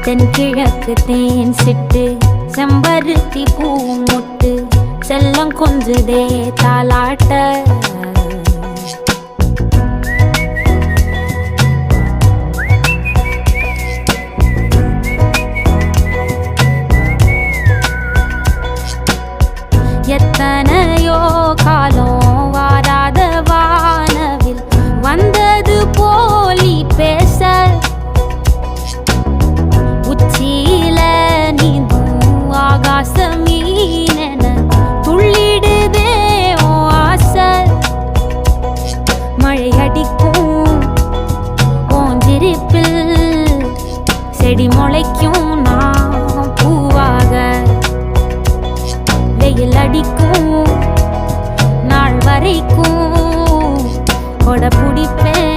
தென்கிழக்கு தேன் சிட்டு செம்பருத்தி பூ முட்டு செல்லம் கொஞ்சுதே தாலாட்ட எத்தனையோ காலம் வாராத வானவில் வந்தது போலி பேச உச்சியில நீந்தும் ஆகாச மீனென துள்ளிடுதே ஓ ஆசை மழை அடிக்கும் ஓஞ்சிருப்பில் செடி முளைக்கும் நான் பூவாக வெயில் அடிக்கும் நாள் வரைக்கும் கொடை பிடிப்பேன்